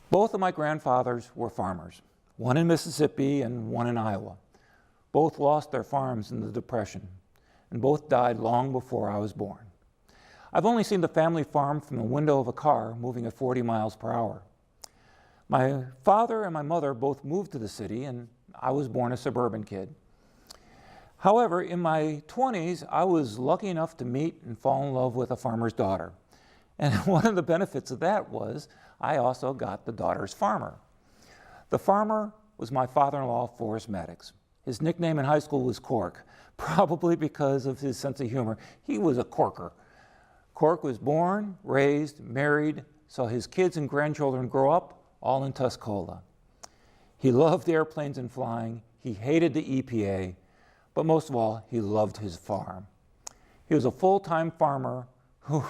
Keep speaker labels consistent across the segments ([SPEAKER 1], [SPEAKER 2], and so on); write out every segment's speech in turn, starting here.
[SPEAKER 1] Both of my grandfathers were farmers, one in Mississippi and one in Iowa. Both lost their farms in the Depression, and both died long before I was born. I've only seen the family farm from the window of a car moving at 40 miles per hour. My father and my mother both moved to the city, and I was born a suburban kid. However, in my 20s, I was lucky enough to meet and fall in love with a farmer's daughter. And one of the benefits of that was I also got the daughter's farmer. The farmer was my father-in-law, Cork Mattix. His nickname in high school was Cork, probably because of his sense of humor. He was a corker. Cork was born, raised, married, saw his kids and grandchildren grow up, all in Tuscola. He loved airplanes and flying. He hated the EPA, but most of all, he loved his farm. He was a full-time farmer who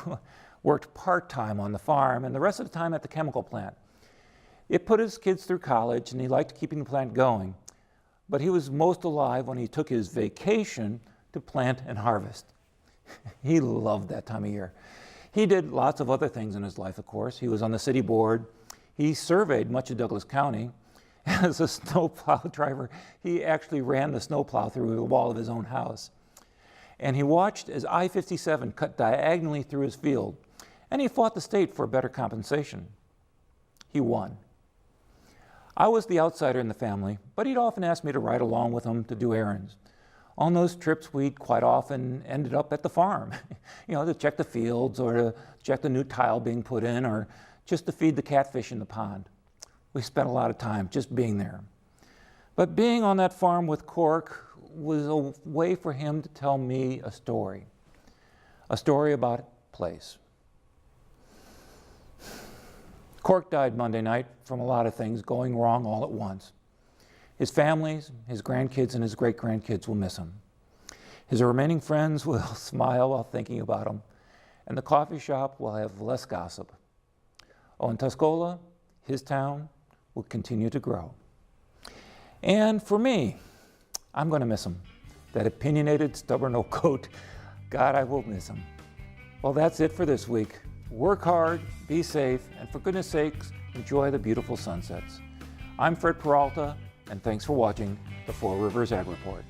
[SPEAKER 1] worked part-time on the farm and the rest of the time at the chemical plant. It put his kids through college, and he liked keeping the plant going, but he was most alive when he took his vacation to plant and harvest. He loved that time of year. He did lots of other things in his life, of course. He was on the city board. He surveyed much of Douglas County. As a snowplow driver, he actually ran the snowplow through the wall of his own house. And he watched as I-57 cut diagonally through his field, and he fought the state for better compensation. He won. I was the outsider in the family, but he'd often ask me to ride along with him to do errands. On those trips, we'd quite often ended up at the farm, to check the fields or to check the new tile being put in or just to feed the catfish in the pond. We spent a lot of time just being there. But being on that farm with Cork was a way for him to tell me a story about place. Cork died Monday night from a lot of things going wrong all at once. His families, his grandkids, and his great-grandkids will miss him. His remaining friends will smile while thinking about him, and the coffee shop will have less gossip. Oh, in Tuscola, his town, will continue to grow. And for me, I'm going to miss him. That opinionated, stubborn old goat, God, I will miss him. Well, that's it for this week. Work hard, be safe, and for goodness sakes, enjoy the beautiful sunsets. I'm Fred Peralta, and thanks for watching the Four Rivers Ag Report.